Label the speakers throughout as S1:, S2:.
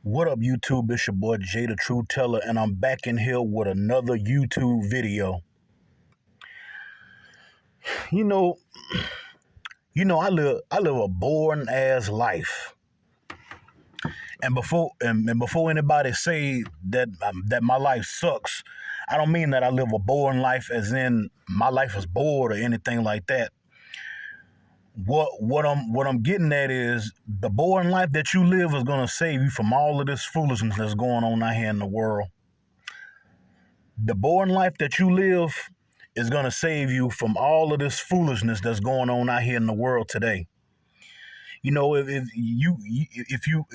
S1: What up, YouTube? It's your boy Jay the True Teller, and I'm back in here with another YouTube video. You know, I live a boring ass life, and before anybody say that my life sucks, I don't mean that I live a boring life as in my life is bored or anything like that. What I'm getting at is the boring life that you live is gonna save you from all of this foolishness that's going on out here in the world. The boring life that you live is going to save you from all of this foolishness that's going on out here in the world today. You know, if you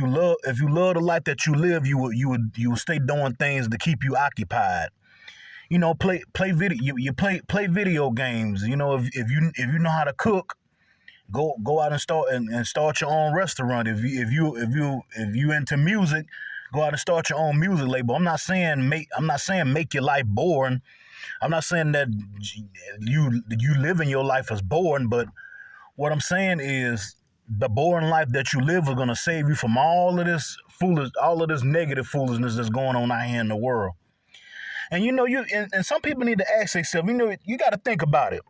S1: love the life that you live, you would stay doing things to keep you occupied. You know, play video play video games. You know, if you know how to cook, go out and start your own restaurant. If you into music, go out and start your own music label. I'm not saying make your life boring. I'm not saying that you living your life as boring, but what I'm saying is the boring life that you live is gonna save you from all of this negative foolishness that's going on out here in the world. And and some people need to ask themselves, you got to think about it.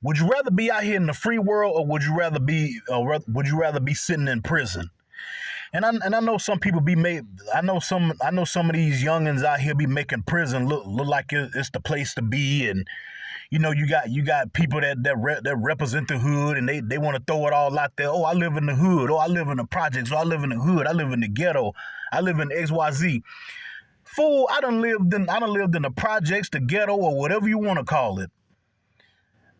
S1: Would you rather be out here in the free world, or would you rather be sitting in prison? And I know some people be made. I know some of these youngins out here be making prison look like it's the place to be. And you got people that represent the hood, and they want to throw it all out there. Oh, I live in the hood. Oh, I live in the projects. Oh, I live in the hood. I live in the ghetto. I live in XYZ. Fool, I done lived in the projects, the ghetto, or whatever you want to call it.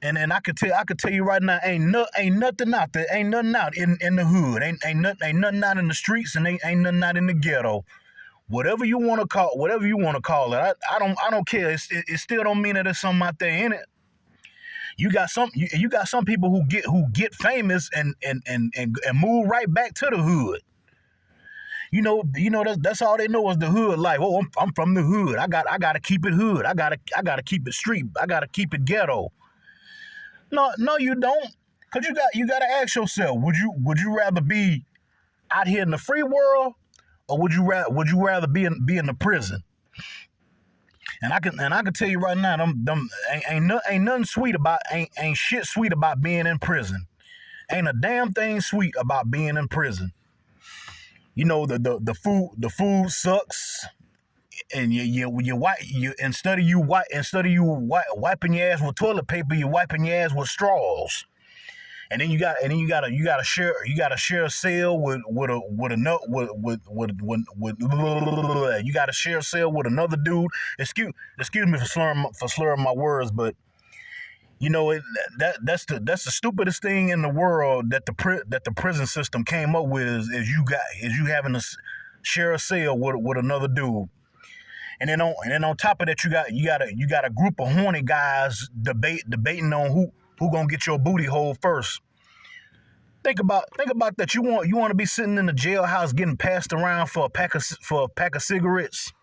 S1: And I could tell you right now, ain't nothing out there, ain't nothing out in the hood, ain't nothing out in the streets, and ain't nothing out in the ghetto. Whatever you want to call it. I don't care. It still don't mean that there's something out there in it. You got some people who get famous and move right back to the hood. That's all they know is the hood life. Oh, I'm from the hood. I gotta keep it hood. I gotta keep it street. I gotta keep it ghetto. No, you don't. Cause you gotta ask yourself, would you rather be out here in the free world, or would you rather be in the prison? And I can tell you right now, them ain't nothing sweet about ain't shit sweet about being in prison. Ain't a damn thing sweet about being in prison. The food sucks, and instead of you wiping your ass with toilet paper, you're wiping your ass with straws. And then you gotta share a cell you gotta share a cell with another dude. Excuse me for slurring my words, but that's the stupidest thing in the world that the prison system came up with is you having to share a cell with another dude. And then on top of that, you got a group of horny guys debating on who gonna get your booty hole first. Think about that. You want to be sitting in the jailhouse getting passed around for a pack of cigarettes.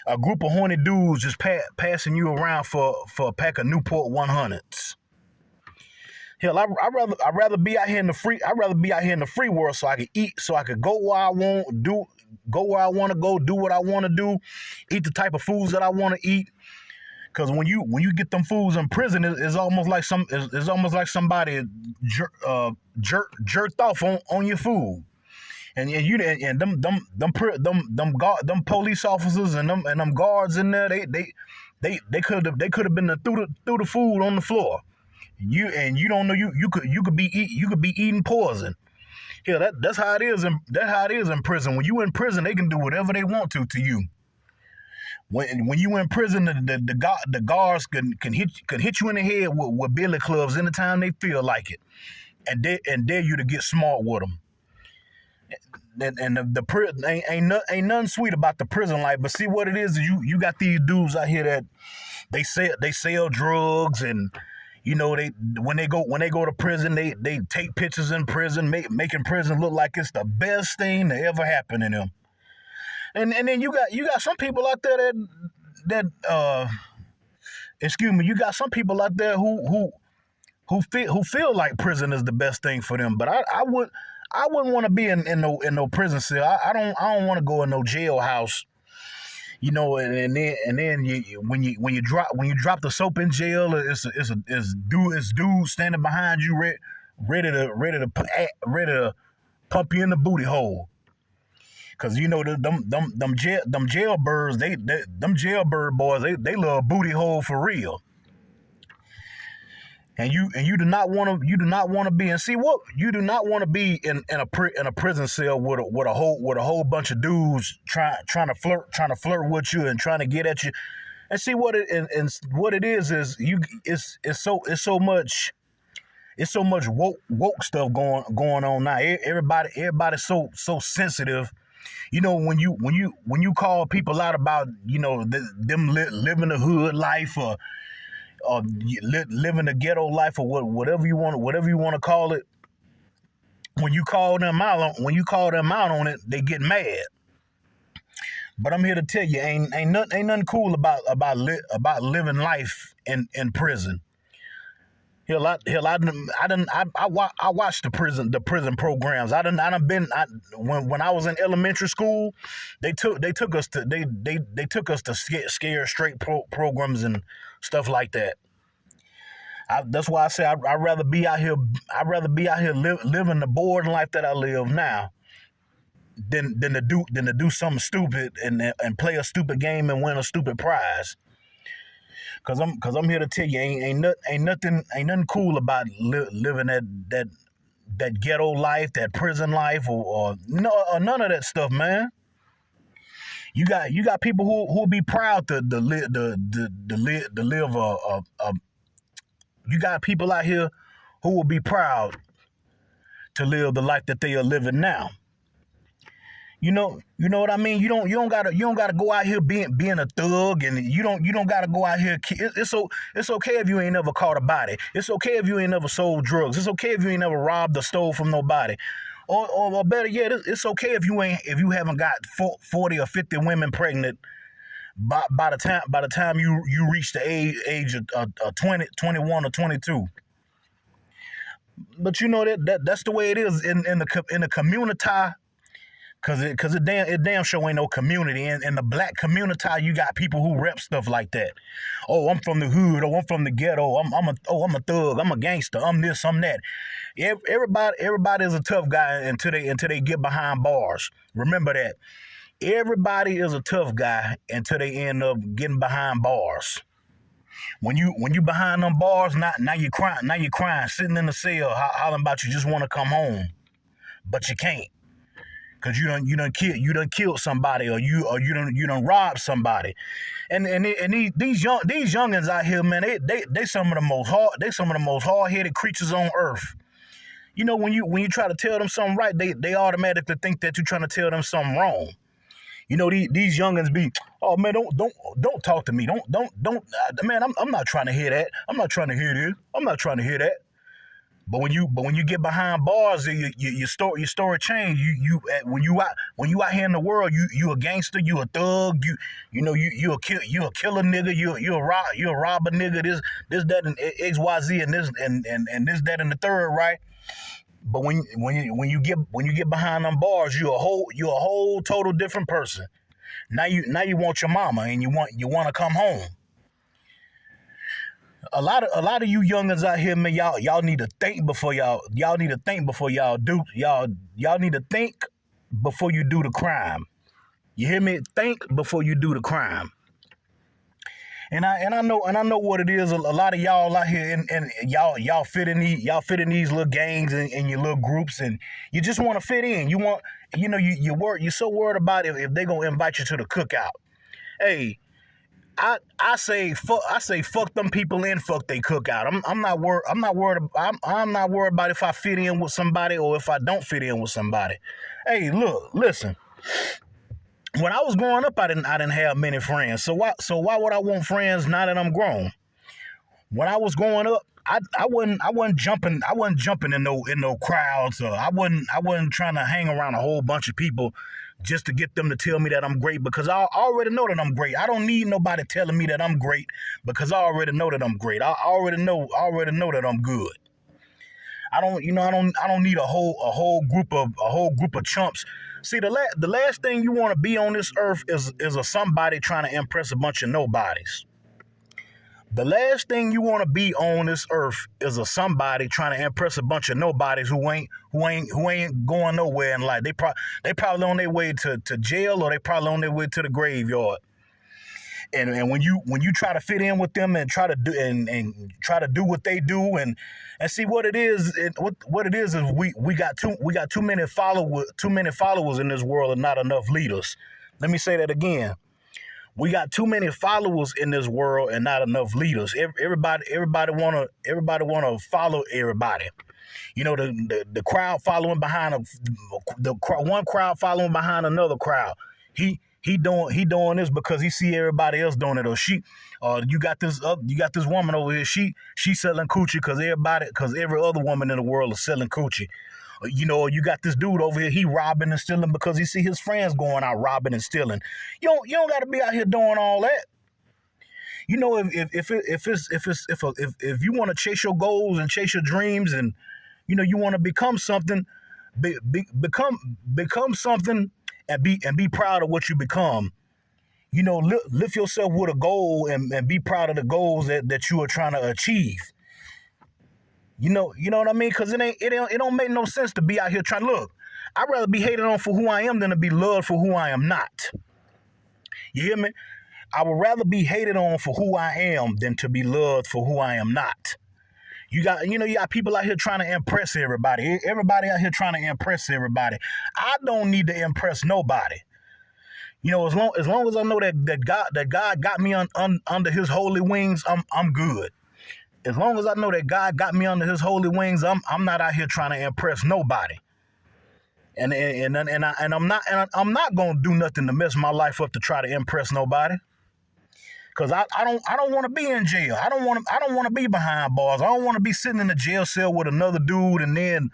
S1: A group of horny dudes just passing you around for a pack of Newport 100s. Hell, I'd rather be out here in the free. I'd rather be out here in the free world, so I can eat, so I could go where I want to go, do what I want to do, eat the type of foods that I want to eat. Because when you get them foods in prison, it's almost like somebody jerked off on your food. And them police officers and them guards in there, they could have been threw the food on the floor. You don't know, you could be eating poison. Yeah, that's how it is in prison. When you in prison, they can do whatever they want to you. When you in prison, the guards can hit you in the head with billy clubs anytime they feel like it, and dare you to get smart with them. And the prison ain't nothing sweet about the prison life. But see, what it is you got these dudes out here that they sell drugs, and they when they go to prison, they take pictures in prison, making prison look like it's the best thing to ever happen to them. And then you got some people out there that excuse me, you got some people out there who feel like prison is the best thing for them. But I wouldn't want to be in no prison cell. I don't want to go in no jailhouse. And then when you drop the soap in jail, it's dude standing behind you, ready to pump you in the booty hole. Cause them jailbirds, them jailbird boys, they love booty hole for real. And you do not want to be, and see what you do not want to be in a prison cell with a whole bunch of dudes trying to flirt with you and trying to get at you. And see and what it is you it's so much woke stuff going on now. Everybody's so sensitive. When you call people out about them living the hood life, or living the ghetto life, or whatever you want to call it. When you call them out on it, they get mad. But I'm here to tell you, ain't nothing cool about living life in prison. I watched the prison programs. When I was in elementary school, they took us to scare straight programs and stuff like that. That's why I say I'd rather be out here. Living the boring life that I live now than to do something stupid and play a stupid game and win a stupid prize. Cause I'm here to tell you, ain't nothing cool about living that ghetto life, that prison life, or none of that stuff, man. You got people who'll be proud to live a. You got people out here who will be proud to live the life that they are living now. You know what I mean. You don't gotta go out here being a thug, and you don't gotta go out here. It's okay if you ain't never caught a body. It's okay if you ain't never sold drugs. It's okay if you ain't never robbed or stole from nobody. Or better yet, it's okay if you haven't got 40 or 50 women pregnant by the time you reach the age of 20, 21, or 22. But that's the way it is in the community. Cause it damn sure ain't no community. In the black community, you got people who rep stuff like that. Oh, I'm from the hood. Oh, I'm from the ghetto. I'm a thug. I'm a gangster. I'm this. I'm that. Everybody is a tough guy until they get behind bars. Remember that. Everybody is a tough guy until they end up getting behind bars. When you behind them bars, now you crying. Now you crying, sitting in the cell, hollering about you just want to come home, but you can't. Cause you done killed somebody, or you done robbed somebody. And these youngins out here, man, they some of the most hard headed creatures on earth. When you try to tell them something right, they automatically think that you're trying to tell them something wrong. These youngins be, oh man, don't talk to me, don't man, I'm not trying to hear that. I'm not trying to hear this. I'm not trying to hear that. But when you get behind bars, your story change. When you out here in the world, you a gangster, you a thug, you a killer nigga, you a robber nigga, this that and XYZ and this and this that and the third, right? But when you get behind them bars, you a whole total different person. Now you want your mama, and you want to come home. A lot of you youngins out here, man, y'all need to think before y'all need to think before y'all do y'all need to think before you do the crime. You hear me? Think before you do the crime. And I know what it is. A lot of y'all out here, and y'all fit in these little gangs and your little groups, and you just want to fit in. You're so worried about if they gonna invite you to the cookout. Hey, I say fuck them people in, fuck they cookout. I'm not worried. I'm not worried about if I fit in with somebody or if I don't fit in with somebody. Hey, look, listen. When I was growing up, I didn't have many friends. So why would I want friends now that I'm grown? When I was growing up, I wasn't jumping in no crowds. I wasn't trying to hang around a whole bunch of people just to get them to tell me that I'm great, because I already know that I'm great. I don't need nobody telling me that I'm great, because I already know that I'm great. I already know that I'm good. I don't need a whole group of chumps. See, the last thing you want to be on this earth is a somebody trying to impress a bunch of nobodies. The last thing you want to be on this earth is a somebody trying to impress a bunch of nobodies who ain't going nowhere in life. They probably on their way to jail, or they probably on their way to the graveyard. And when you try to fit in with them and try to do what they do, and see what it is, what it is we got too many followers in this world and not enough leaders. Let me say that again. We got too many followers in this world and not enough leaders. Everybody wanna follow everybody. You know, the crowd following behind one crowd following behind another crowd. He doing this because he see everybody else doing it, or you got this woman over here. She selling coochie because every other woman in the world is selling coochie. You know, you got this dude over here, he robbing and stealing because he see his friends going out robbing and stealing. You don't got to be out here doing all that. You know, if you want to chase your goals and chase your dreams, and you know you want to become something, become something, and be proud of what you become. You know, lift yourself with a goal and be proud of the goals that you are trying to achieve. You know what I mean? Because it don't make no sense to be out here trying to look. I'd rather be hated on for who I am than to be loved for who I am not. You hear me? I would rather be hated on for who I am than to be loved for who I am not. You got people out here trying to impress everybody. Everybody out here trying to impress everybody. I don't need to impress nobody. You know, as long as I know that God got me under His holy wings, I'm good. As long as I know that God got me under His holy wings, I'm not out here trying to impress nobody. And I'm not gonna do nothing to mess my life up to try to impress nobody. Cause I don't want to be in jail. I don't want to be behind bars. I don't want to be sitting in a jail cell with another dude, and then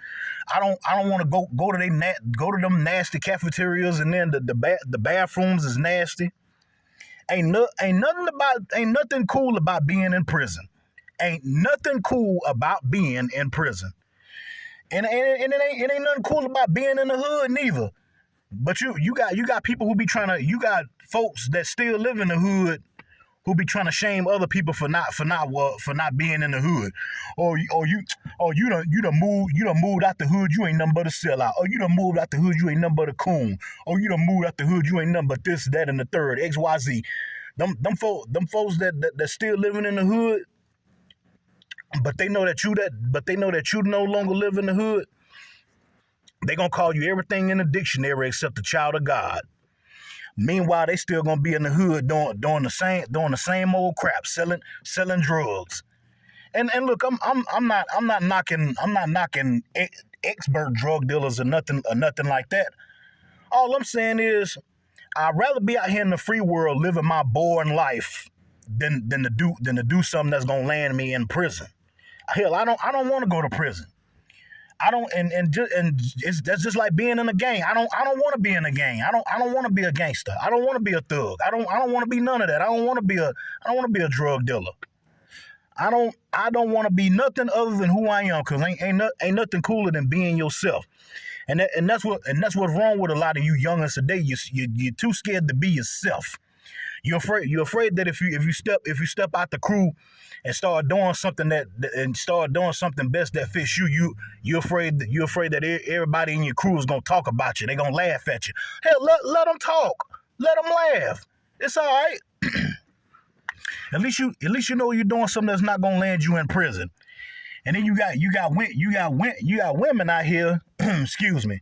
S1: I don't want to go to them nasty cafeterias, and then the bathrooms is nasty. Ain't nothing cool about being in prison. Ain't nothing cool about being in prison. And it ain't nothing cool about being in the hood neither. But you got people who be you got folks that still live in the hood who be trying to shame other people for not being in the hood. You done moved out the hood, you ain't nothing but a sellout. Or you done moved out the hood, you ain't nothing but a coon. Or you done moved out the hood, you ain't nothing but this, that, and the third, XYZ. Them folks that still living in the hood, but they know that you no longer live in the hood, they gonna call you everything in the dictionary except a child of God. Meanwhile, they still gonna be in the hood doing the same old crap, selling drugs. And look, I'm not knocking expert drug dealers or nothing like that. All I'm saying is I'd rather be out here in the free world living my boring life than to do something that's gonna land me in prison. Hell, I don't want to go to prison. I don't, that's just like being in a gang. I don't want to be in a gang. I don't want to be a gangster. I don't want to be a thug. I don't want to be none of that. I don't want to be a drug dealer. I don't want to be nothing other than who I am, because ain't nothing cooler than being yourself. And that's what's wrong with a lot of you youngins today. You're too scared to be yourself. You're afraid that if you step out the crew and start doing something best that fits you're afraid that everybody in your crew is gonna talk about you. They're gonna laugh at you. Hell, let them talk. Let them laugh. It's all right. At least you know you're doing something that's not gonna land you in prison. And then you got women out here. Excuse me.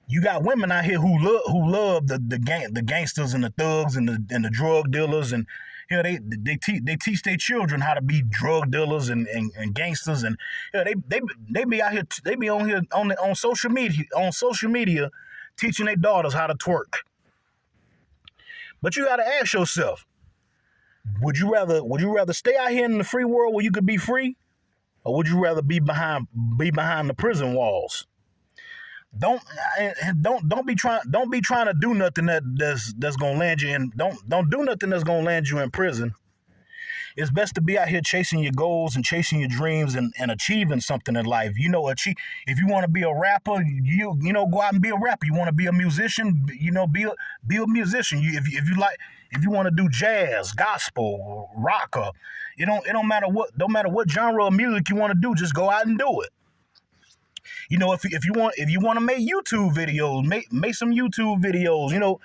S1: You got women out here who love the gangsters and the thugs and the drug dealers, and you know, they teach their children how to be drug dealers and gangsters, and you know, they be out here, they be on here on social media teaching their daughters how to twerk. But you got to ask yourself, would you rather stay out here in the free world where you could be free, or would you rather be behind the prison walls? Don't be trying to do nothing that's gonna land you in. Don't do nothing that's gonna land you in prison. It's best to be out here chasing your goals and chasing your dreams and achieving something in life. If you want to be a rapper, go out and be a rapper. You want to be a musician, be a musician. If you want to do jazz, gospel, rock, it don't matter what genre of music you want to do, just go out and do it. If you want to make YouTube videos, make some YouTube videos.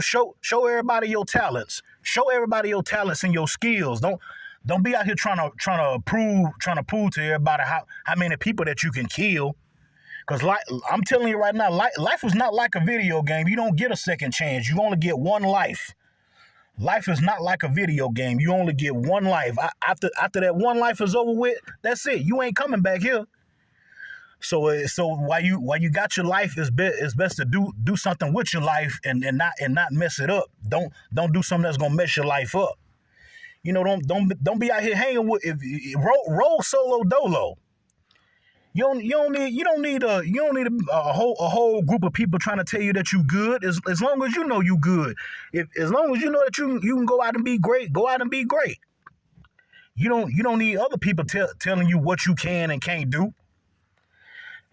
S1: Show everybody your talents. Show everybody your talents and your skills. Don't be out here trying to prove to everybody how many people that you can kill. Because I'm telling you right now, life is not like a video game. You don't get a second chance. You only get one life. Life is not like a video game. You only get one life. After that one life is over with, that's it. You ain't coming back here. So while you got your life, it's best to do something with your life and not mess it up. Don't do something that's gonna mess your life up. Don't be out here hanging with roll solo dolo. You don't need a whole group of people trying to tell you that you good. As long as you know you good. As long as you know that you can go out and be great, go out and be great. You don't need other people telling you what you can and can't do.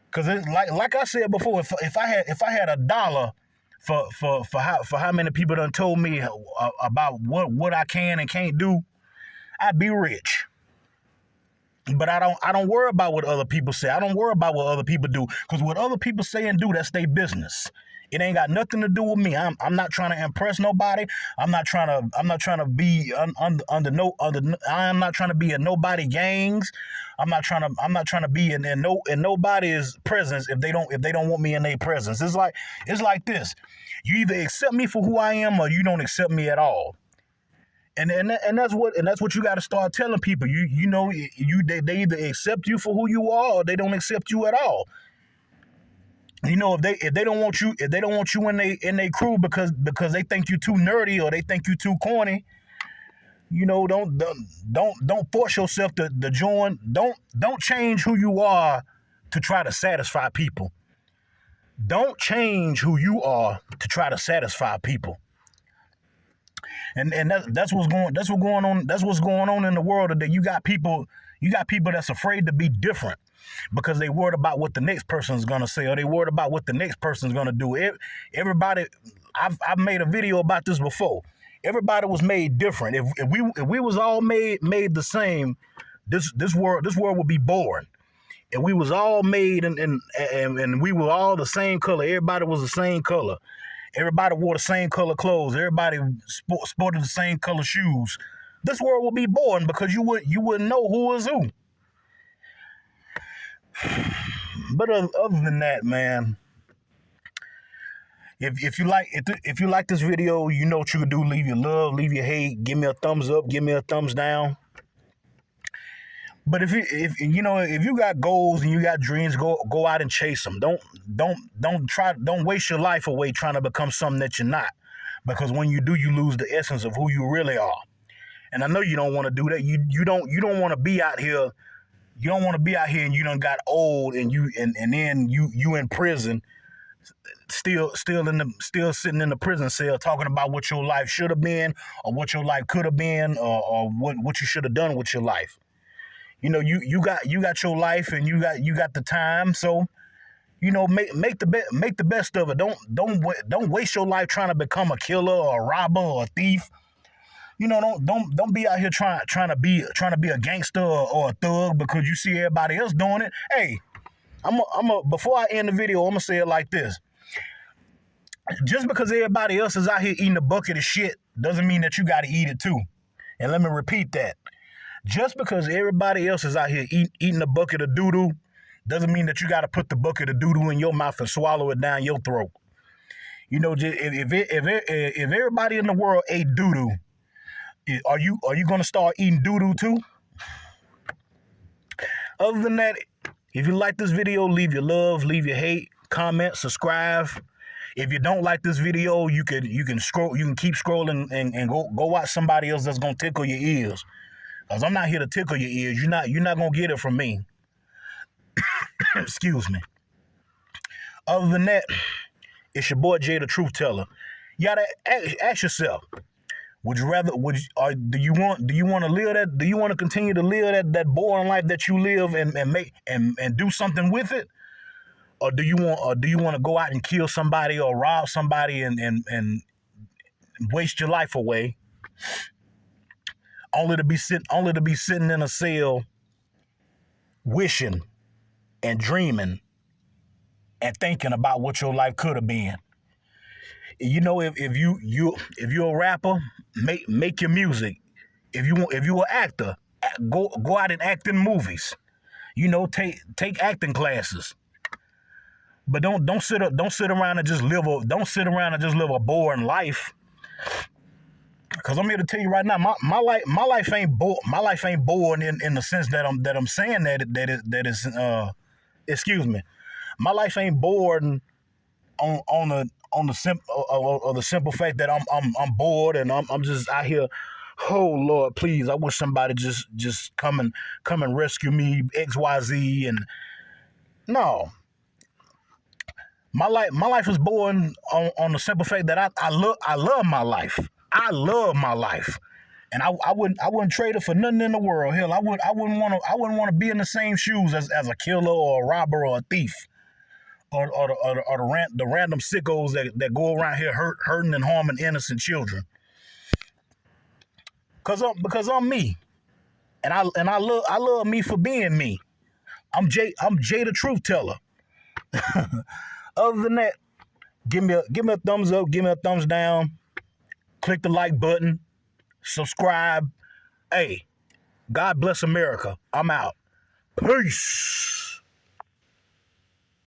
S1: Because like I said before, if I had $1 for how many people done told me about what I can and can't do, I'd be rich. But I don't worry about what other people say. I don't worry about what other people do, because what other people say and do, that's their business. It ain't got nothing to do with me. I'm not trying to impress nobody. I'm not trying to be I'm not trying to be in nobody gangs. I'm not trying to be in nobody's presence if they don't want me in their presence. It's like this. You either accept me for who I am or you don't accept me at all. And that's what you got to start telling people. They either accept you for who you are or they don't accept you at all. If they don't want you in they crew because they think you too nerdy or they think you too corny, don't force yourself to join. Don't change who you are to try to satisfy people. Don't change who you are to try to satisfy people. And that's what's going on. That's what's going on in the world today. You got people that's afraid to be different because they worried about what the next person's gonna say, or they worried about what the next person's gonna do. Everybody, I've made a video about this before. Everybody was made different. If we was all made the same, this world would be boring. And we was all made and we were all the same color. Everybody was the same color. Everybody wore the same color clothes. Everybody sported the same color shoes. This world would be boring because you wouldn't know who was who. But other than that, man, if you like this video, you know what you can do. Leave your love, leave your hate. Give me a thumbs up. Give me a thumbs down. But if you got goals and you got dreams, go out and chase them. Don't waste your life away trying to become something that you're not. Because when you do, you lose the essence of who you really are. And I know you don't want to do that. You don't want to be out here. You don't want to be out here and you done got old and then you in prison, still sitting in the prison cell talking about what your life should have been or what your life could have been or what you should have done with your life. You got your life and you got the time, so make the best of it. Don't waste your life trying to become a killer or a robber or a thief. Don't be out here trying to be a gangster or a thug because you see everybody else doing it. Hey, before I end the video, I'm gonna say it like this. Just because everybody else is out here eating a bucket of shit doesn't mean that you got to eat it too. And let me repeat that. Just because everybody else is out here eating a bucket of doo-doo doesn't mean that you got to put the bucket of doo-doo in your mouth and swallow it down your throat. If everybody in the world ate doo-doo, are you going to start eating doo-doo too? Other than that, if you like this video, leave your love, leave your hate, comment, subscribe. If you don't like this video, you can scroll. You can keep scrolling and go watch somebody else that's going to tickle your ears. Because I'm not here to tickle your ears. You're not going to get it from me. Excuse me. Other than that, it's your boy Jay, the Truth Teller. You got to ask yourself, Would you rather? Or do you want? Do you want to live that? Do you want to continue to live that boring life that you live and make and do something with it? Or do you want? Or do you want to go out and kill somebody or rob somebody and waste your life away, only to be sitting in a cell, wishing and dreaming and thinking about what your life could have been? You know, if you're a rapper, make your music. If you're an actor, go out and act in movies. You know, take acting classes. But don't sit around and just live a boring life. Cause I'm here to tell you right now, my life ain't boring in the sense that I'm saying that is excuse me. My life ain't boring on the simple fact that I'm bored and I'm just out here. Oh Lord, please! I wish somebody just come and rescue me, XYZ. And no, my life is boring on the simple fact that I love my life. I love my life. And I wouldn't trade it for nothing in the world. Hell, I wouldn't want to be in the same shoes as a killer or a robber or a thief or the random sickos that go around here hurting and harming innocent children. Because I'm me, and I love me for being me. I'm Jay the truth teller. Other than that, give me a thumbs up, give me a thumbs down, click the like button, subscribe. Hey, God bless America. I'm out. Peace.